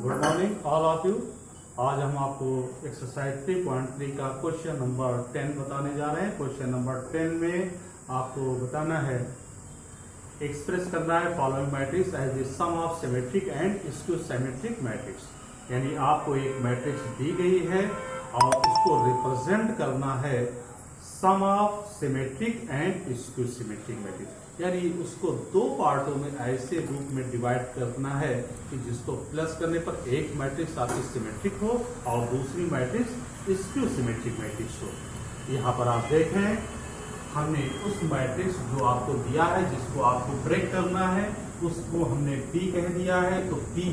Good morning all of you. आज हम आपको एक्सरसाइज 3.3 का क्वेश्चन नंबर 10 बताने जा रहे हैं। क्वेश्चन नंबर 10 में आपको बताना है, एक्सप्रेस करना है following matrix as the sum of symmetric and skew symmetric matrix. यानी आपको एक मैट्रिक्स दी गई है और उसको रिप्रेजेंट करना है sum of symmetric and skew symmetric matrix. यानी उसको दो पार्टों में ऐसे रूप में डिवाइड करना है कि जिसको प्लस करने पर एक मैट्रिक्स आपकी सिमेट्रिक हो और दूसरी मैट्रिक्स स्क्यू सिमेट्रिक मैट्रिक्स हो। यहाँ पर आप देखें, हमने उस मैट्रिक्स जो आपको दिया है जिसको आपको ब्रेक करना है उसको हमने P कह दिया है। तो P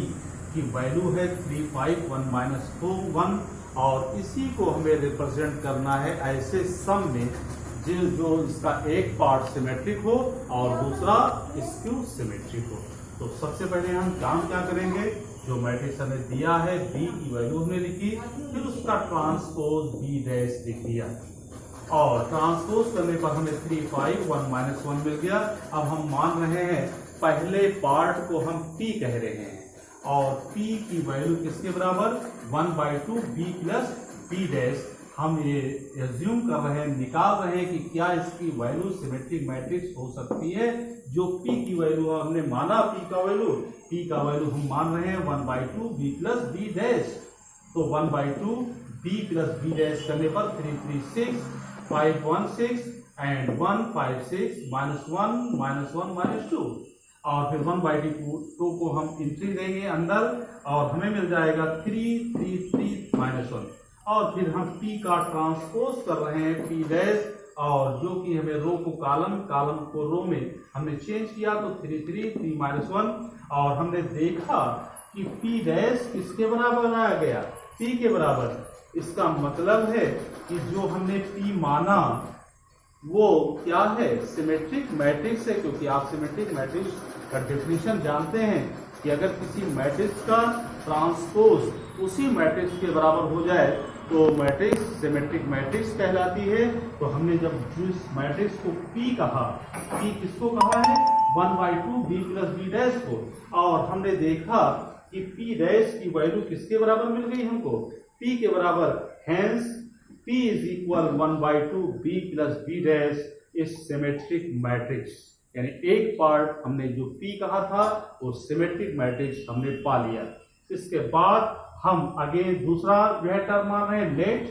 की वैल्यू है 3, 5, 1 माइनस 4, 1 और इसी को हमें रिप्रेजेंट करना है ऐसे सम में जो इसका एक पार्ट सिमेट्रिक हो और दूसरा स्क्यू सिमेट्रिक हो। तो सबसे पहले हम काम क्या करेंगे, जो मैट्रिक्स हमें दिया है B की वैल्यू हमने लिखी, फिर उसका ट्रांसपोज B डैश लिख दिया और ट्रांसपोज करने पर हमें 3, 5, 1 माइनस 1 मिल गया। अब हम मान रहे हैं पहले पार्ट को हम P कह रहे हैं और P की वैल्यू किसके बराबर 1/2 B प्लस B डैश। हम ये एज्यूम कर रहे हैं, निकाल रहे हैं कि क्या इसकी वैल्यू सिमेट्रिक मैट्रिक्स हो सकती है। जो P की वैल्यू हमने माना, P का वैल्यू हम मान रहे हैं 1/2 B प्लस B डैश। तो 1/2 B प्लस B डैश करने पर 3, 3, 6, 5, 1, 6 एंड 1, 5, 6 माइनस 1 माइनस 2 और फिर 1/2 को हम इंट्री देंगे अंदर और हमें मिल जाएगा 3, 3, 3 माइनस 1 और फिर हम P का ट्रांसपोज कर रहे हैं P डैश और जो कि हमें रो को कॉलम को रो में हमने चेंज किया तो 3, 3, 3 माइनस 1 और हमने देखा कि P डैश किसके बराबर आ गया, P के बराबर। इसका मतलब है कि जो हमने P माना वो क्या है, सिमेट्रिक मैट्रिक्स है। क्योंकि आप सिमेट्रिक मैट्रिक्स का डेफिनेशन जानते हैं कि अगर किसी मैट्रिक्स का ट्रांसपोज उसी मैट्रिक्स के बराबर हो जाए तो मैट्रिक्स सिमेट्रिक मैट्रिक्स कहलाती है। तो हमने जब जिस मैट्रिक्स को P कहा, P किसको कहा है 1/2 B प्लस B डैश को, और हमने देखा कि P डैश की वैल्यू किसके बराबर मिल गई हमको, P के बराबर। Hence P is equal 1/2 B plus B dash is symmetric matrix. यानी एक पार्ट हमने जो P कहा था वो सिमेट्रिक मैट्रिक्स हमने पा लिया। इसके बाद हम आगे दूसरा वह टर्म मान रहे हैं, let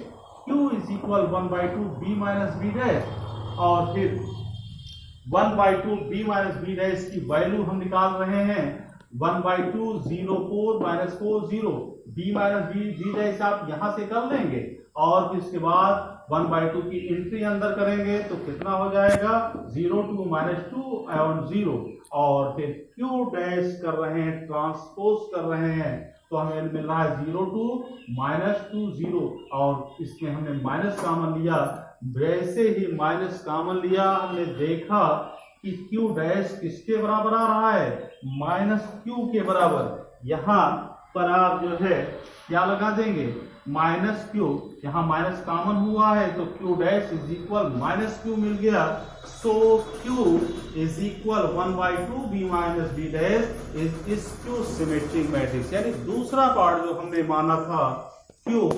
Q is equal 1/2 B minus B dash और फिर 1/2 B माइनस B डैश की वैल्यू हम निकाल रहे हैं 1/2 0, 4 minus 4 0 B minus B dash आप यहां से कर लेंगे और फिर इसके बाद 1/2 की एंट्री अंदर करेंगे तो कितना हो जाएगा 0, 2 माइनस 2 और 0 और फिर Q डैश कर रहे हैं, ट्रांसपोज कर रहे हैं तो हमें मिल रहा है 0, 2 माइनस 2 0 और इसमें हमने माइनस कॉमन लिया। वैसे ही माइनस कॉमन लिया, हमने देखा कि Q डैश किसके बराबर आ रहा है, माइनस Q के बराबर। यहाँ पर आप जो है क्या लगा देंगे, माइनस Q, यहाँ माइनस कॉमन हुआ है तो Q dash is equal minus Q मिल गया। सो Q is equal 1/2 B minus B dash is skew symmetric matrix. यानी दूसरा पार्ट जो हमने माना था Q,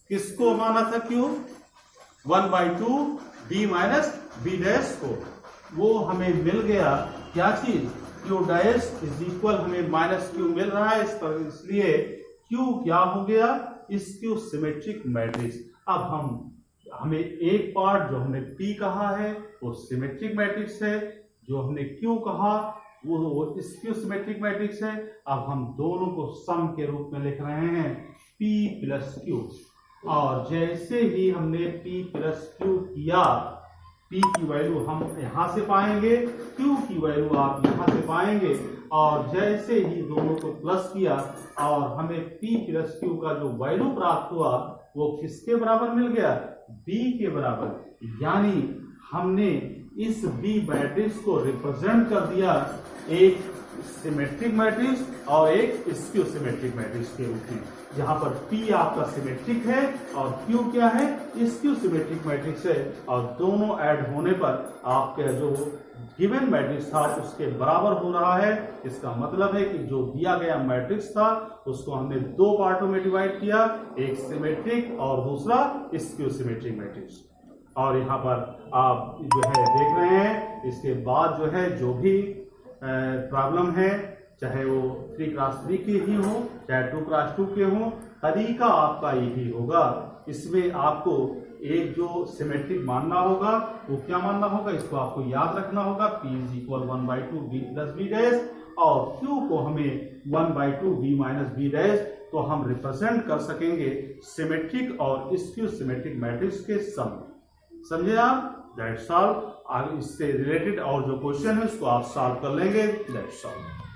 किसको माना था Q 1/2 B minus B dash को, वो हमें मिल गया। क्या चीज, Q डैश इज इक्वल हमें माइनस Q मिल रहा है इस पर, इसलिए Q क्या हो गया, स्क्यू सिमेट्रिक मैट्रिक्स। अब हमें एक पार्ट जो हमने P कहा है वो सिमेट्रिक मैट्रिक्स है, जो हमने Q कहा वो स्क्यू सिमेट्रिक मैट्रिक्स है। अब हम दोनों को सम के रूप में लिख रहे हैं P प्लस Q और जैसे ही हमने P प्लस Q किया, P की वैल्यू हम यहां से पाएंगे, Q की वैल्यू आप यहां से पाएंगे और जैसे ही दोनों को प्लस किया और हमें P प्लस Q का जो वैल्यू प्राप्त हुआ वो किसके बराबर मिल गया, B के बराबर। यानी हमने इस B मैट्रिक्स को रिप्रेजेंट कर दिया एक सिमेट्रिक मैट्रिक्स और एक स्क्यू सिमेट्रिक मैट्रिक्स के रूप में, जहां पर P आपका सिमेट्रिक है और Q क्या है, स्क्यू सिमेट्रिक मैट्रिक्स है और दोनों ऐड होने पर आपके जो गिवन मैट्रिक्स था उसके बराबर हो रहा है। इसका मतलब है कि जो दिया गया मैट्रिक्स था उसको हमने दो पार्टों में डिवाइड किया, एक सिमेट्रिक और दूसरा स्क्यू सिमेट्रिक मैट्रिक्स। और यहाँ पर आप जो है देख रहे हैं, इसके बाद जो है जो भी प्रॉब्लम है, चाहे वो 3x3 के ही हो चाहे 2x2 के हो, तरीका आपका यही होगा। इसमें आपको एक जो सिमेट्रिक मानना होगा वो क्या मानना होगा, इसको आपको याद रखना होगा। P = 1/2 b + b डैश, और Q को हमें 1/2 b - b डैश, तो हम रिप्रेजेंट कर सकेंगे सिमेट्रिक और स्क्यू सिमेट्रिक मैट्रिक्स के सम। समझे आप? That's all. इससे रिलेटेड और जो क्वेश्चन है उसको आप सॉल्व कर लेंगे। That's all.